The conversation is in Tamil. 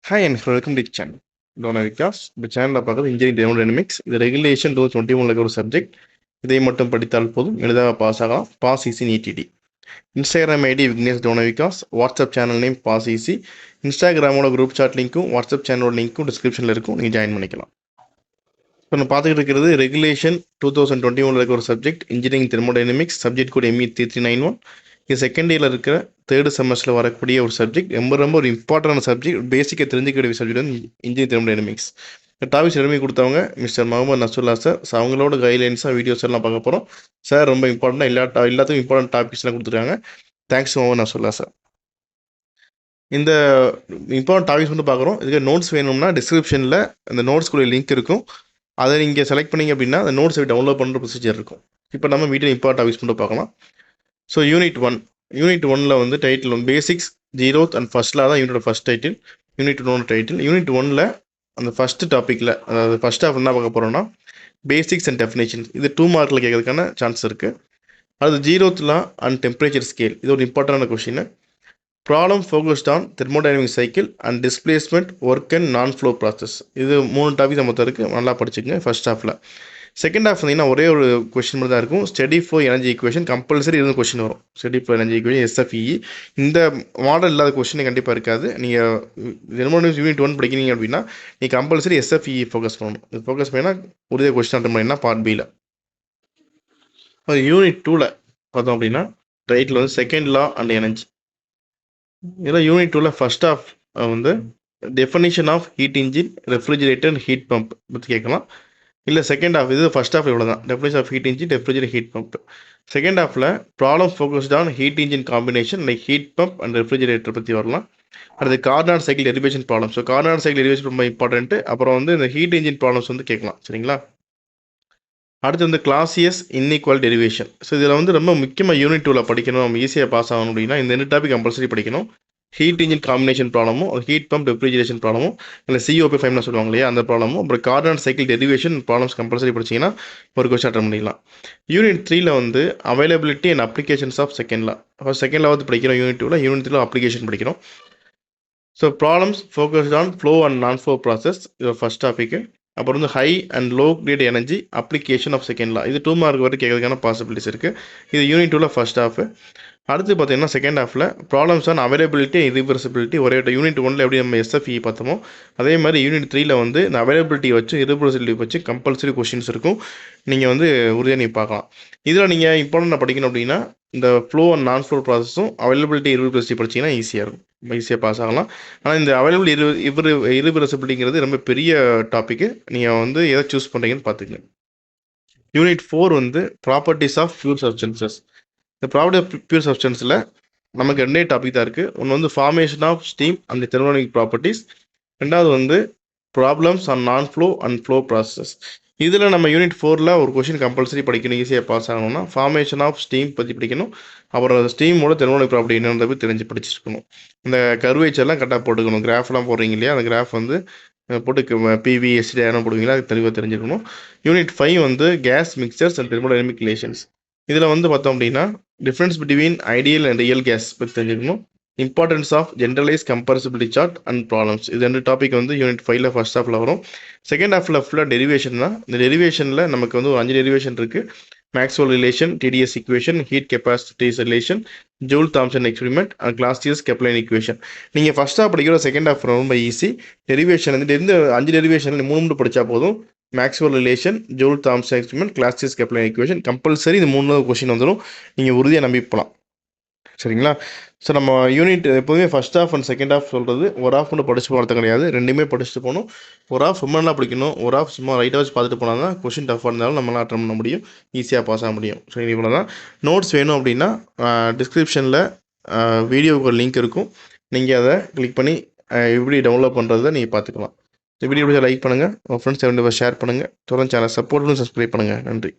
Hi and welcome to the channel. Vikas. இந்த சேனலில் பார்க்குறது இன்ஜினியரிங் தெர்மோடைனமிக்ஸ். இது ரெகுலேஷன் 2021 ஒரு சப்ஜெக்ட். இதை மட்டும் படித்தால் போதும், எளிதாக பாஸ் ஆகலாம். பாஸ் ஈஸி நீட்டிடி. Instagram ID Vignesh Vikas. WhatsApp channel name pass easy. இன்ஸ்டாகிராமோட குரூப் சாட் லிங்க்கும் வாட்ஸ்அப் சேனலோட லிங்க்கும் டிஸ்கிரிப்ஷனில் இருக்கும், நீங்கள் ஜாயின் பண்ணிக்கலாம். இப்போ நான் பார்த்துக்கிட்டு இருக்கிறது ரெகுலேஷன் 2021 ஒரு சப்ஜெக்ட் இன்ஜினியரிங் தெர்மோடைனமிக்ஸ். சப்ஜெக்ட் கூட ME 3391. இது செகண்ட் இயரில் இருக்கிற தேர்டு செமஸ்டரில் வரக்கூடிய ஒரு சப்ஜெக்ட். ரொம்ப ஒரு இம்பார்ட்டன்ட் சப்ஜெக்ட், பேசிக்காக தெரிஞ்சுக்கக்கூடிய சப்ஜெக்ட் வந்து இன்ஜினியரிங் தெர்மோடைனமிக்ஸ். டாபிக்ஸ் எல்லாமே கொடுத்தவங்க மிஸ்டர் முகமது நசுல்லா சார். அவங்களோட கைட்லைன்ஸாக வீடியோஸ் எல்லாம் பார்க்க போகிறோம். சார் ரொம்ப இம்பார்ட்டண்டாக எல்லாத்துக்கும் இம்பார்ட்டன்ட் டாபிக்ஸ்லாம் கொடுத்துருக்காங்க. Thanks Mohammed Nasrullah sir. இந்த இம்பார்ட்டன்ட் டாபிக்ஸ் வந்து பார்க்குறோம். இதுக்கு நோட்ஸ் வேணும்னா டிஸ்கிரிப்ஷனில் அந்த நோட்ஸ்க்குரிய லிங்க் இருக்கும். அதை நீங்கள் செலக்ட் பண்ணிங்க அப்படின்னா அந்த நோட்ஸை டவுன்லோட் பண்ணுற ப்ரொசீஜர் இருக்கும். இப்போ நம்ம வீட்டில் இம்பார்ட்டன்ட் டாபிக்ஸ் மட்டும் பார்க்கலாம். ஸோ யூனிட் 1 வந்து டைட்டில் பேசிக்ஸ் 0th அண்ட் ஃபர்ஸ்ட்ல தான் யூனிட்டோட first title. Unit 1 title. Unit 1ல் அந்த ஃபர்ஸ்ட் டாப்பிக்கில், அதாவது ஃபர்ஸ்ட் ஹாஃப் என்ன பார்க்க போகிறோம்னா பேசிக்ஸ் அண்ட் டெஃபினேஷன்ஸ். இது 2 மார்க்கில் கேட்கறதுக்கான சான்ஸ் இருக்குது. அது 0th law and temperature scale. இது ஒரு இம்பார்ட்டண்டான question. Problem focused on thermodynamic cycle and displacement work and non flow process. இது 3 டாபிக் மொத்தம் இருக்குது. நல்லா படிச்சுக்கங்க ஃபர்ஸ்ட் ஹாஃபில். செகண்ட் ஹாஃப் வந்தீங்கன்னா ஒரே ஒரு கொஸ்டின் மட்டும் தான் இருக்கும். Study flow energy equation compulsory இருந்து கொஸ்டின் வரும். Study flow energy equation SFE. இந்த மாடல் இல்லாத கொஸ்டின் கண்டிப்பாக இருக்காது. நீங்கள் தெர்மோடைனமிக்ஸ் யூனிட் 1 படிக்கிறீங்க அப்படின்னா நீங்கள் கம்பல்சரி SFE ஃபோக்கஸ் பண்ணணும். இது ஃபோக்கஸ் பண்ணினா உறுதியாக கொஸ்டின் அட்டன் பண்ணினா பார்ட் பியில். யூனிட் 2ல் பார்த்தோம் அப்படின்னா ரைட்டில் வந்து செகண்ட் லா அண்ட் எனர்ஜி. இதில் யூனிட் 2ல் ஃபர்ஸ்ட் ஹாஃப் வந்து definition of heat engine, refrigerator and heat pump பற்றி கேட்கலாம். இல்லை செகண்ட் ஹாஃப், இது ஃபர்ஸ்ட் ஹாஃப் இவ்வளோ தான். Definition of heat engine, refrigerator, heat pump. Second ஹாஃபில் problem focused on heat engine combination like heat pump and refrigerator பற்றி வரலாம். அடுத்து Carnot cycle derivation problem. So Carnot cycle derivation ரொம்ப இம்பார்ட்டன்ட்டு. அப்புறம் வந்து இந்த ஹீட் இன்ஜின் ப்ராப்ளம்ஸ் வந்து கேட்கலாம். சரிங்களா? அடுத்து வந்து கிளாசியஸ் இன்இக்வல் டெரிவேஷன். ஸோ இதில் வந்து ரொம்ப முக்கியமாக யூனிட் 2ல் படிக்கணும், நம்ம ஈஸியாக பாஸ் ஆகணும் அப்படின்னா இந்த 2 டாபிக் கம்பல்சரி படிக்கணும். ஹீட் இன்ஜின் காம்பினேஷன் ப்ராப்ளமும், ஹீட் பம்ப் ரெஃப்ரிஜரேஷன் ப்ராப்ளமும், இல்லை COP5 சொல்லுவாங்க இல்லையா, அந்த ப்ராப்ளமும், அப்புறம் Carnot cycle derivation problems compulsory படிச்சிங்கன்னா ஒரு கொஸ்டின் அட்டன் பண்ணிக்கலாம். யூனிட் 3ல் வந்து availability and applications of second law. Second லாவது படிக்கிறோம் யூனிட் 2ல். யூனிட் 3ல் அப்ளிகேஷன் படிக்கிறோம். So problems focused on flow and non flow process, இது ஃபர்ஸ்ட் டாபிக். அப்புறம் வந்து high and low grade energy application of second law. இது 2 மார்க் வரை கேட்கறதுக்கான பாசிபிலிட்டிஸ் இருக்குது. இது யூனிட் 2ல் ஃபர்ஸ்ட் ஹாஃப். அடுத்து பார்த்தீங்கன்னா செகண்ட் ஹாஃபில் ப்ராப்ளம்ஸ் ஆன் அவைலபிலிட்டி, இரிவர்சிபிலிட்டி. ஒரே யூனிட் 1ல் எப்படி நம்ம SFE பார்த்தோமோ அதே மாதிரி யூனிட் 3ல் வந்து இந்த அவைலபிலிட்டி வச்சு இரிவர்சிபிலிட்டி வச்சு கம்பல்சரி கொஸ்டின்ஸ் இருக்கும். நீங்கள் வந்து உறுதியாக நீங்கள் பார்க்கலாம். இதில் நீங்கள் இம்பார்ட்டன்ட் படிக்கணும் அப்படின்னா இந்த flow and non flow ப்ராசஸும் availability irreversibility படிச்சிங்கன்னா ஈஸியாக இருக்கும், ஈஸியாக பாஸ் ஆகலாம். ஆனால் இந்த அவைலபிலிட்டி இரிவர்சிபிலிட்டிங்கிறது ரொம்ப பெரிய டாப்பிக்கு. நீங்கள் வந்து எதை சூஸ் பண்ணுறீங்கன்னு பார்த்துக்கங்க. யூனிட் 4 வந்து ப்ராப்பர்ட்டிஸ் ஆஃப் பியூர் சப்ஸ்டன்சஸ். இந்த ப்ராப்பர்ட்டி ஆஃப் பியூர் சப்ஸ்டன்ஸில் நமக்கு 2 டாபிக் தான் இருக்குது. ஒன்று வந்து formation of steam and thermodynamic properties. ரெண்டாவது வந்து problems on non flow and flow process. இதில் நம்ம யூனிட் 4ல் ஒரு கொஸ்டின் கம்பல்சரி படிக்கணும், ஈஸியாக பாஸ் ஆகணும்னா ஃபார்மேஷன் ஆஃப் ஸ்டீம் பற்றி படிக்கணும். அப்புறம் ஸ்டீமோட தெர்மோடைனமிக் ப்ராப்பர்ட்டி என்னன்றதை தெரிஞ்சு படிச்சிருக்கணும். இந்த கர்வேச்சர்லாம் கரெக்டாக போட்டுக்கணும். கிராஃப்லாம் போடுறீங்க இல்லையா, அந்த கிராஃப் வந்து போட்டு PV ST போடுவீங்களா, அது தெளிவாக தெரிஞ்சிருக்கணும். யூனிட் 5 வந்து gas mixtures and thermodynamic relations. இதில் வந்து பார்த்தோம் அப்படின்னா difference between ideal and real gas பற்றி தெரிஞ்சுக்கணும். Importance of generalise comparability chart and problems. இது 2 டாபிக் வந்து யூனிட் 5ல் ஃபர்ஸ்ட் ஹாஃபில் வரும். செகண்ட் ஹாஃபில் ஃபுல்லாக டெரிவேஷன் தான். இந்த டெரிவேஷனில் நமக்கு வந்து 5 டெரிவேஷன் இருக்குது. Maxwell relation, TDS equation, heat capacities relation, Joule Thomson experiment and Clausius Clapeyron equation. நீங்கள் ஃபர்ஸ்ட் ஹாஃப் படிக்கிற செகண்ட் ஹாஃப் ரொம்ப ஈஸி. டெரிவேஷன் வந்து இந்த 5 டெரிவேஷன் 3 மட்டும் படித்தா போதும். Maxwell relation, Joule Thomson experiment, Clausius Clapeyron equation compulsory இந்த 3 கொஸ்டின் வந்துடும். நீங்கள் உறுதியாக நம்பி போகலாம். சரிங்களா? ஸோ நம்ம யூனிட் எப்போதுமே first half and second half சொல்கிறது ஒரு ஹாஃப் மட்டும் படிச்சு போகிறது கிடையாது, 2மே படிச்சுட்டு போகணும். ஒரு ஹாஃப் ரொம்ப நல்லா படிக்கணும், ஒரு ஹாஃப் சும்மா ரைட்டாக வச்சு பார்த்துட்டு போனால் தான் கொஸ்டின் டஃப்பாக இருந்தாலும் நம்மளால் அட்டன் பண்ண முடியும், ஈஸியாக பாஸ் ஆக முடியும். சரி, இவ்வளோ தான். நோட்ஸ் வேணும் அப்படின்னா டிஸ்கிரிப்ஷனில் வீடியோவுக்கு ஒரு லிங்க் இருக்கும். நீங்கள் அதை கிளிக் பண்ணி எப்படி டவுன்லோட் பண்ணுறதை நீங்கள் பார்த்துக்கலாம். இந்த வீடியோ லைக் பண்ணுங்கள், உங்கள் ஃப்ரெண்ட்ஸ் ஷேர் பண்ணுங்கள். தொடர்ந்து சேனல் சப்போர்ட் பண்ணி சப்ஸ்கிரைப் பண்ணுங்கள். நன்றி.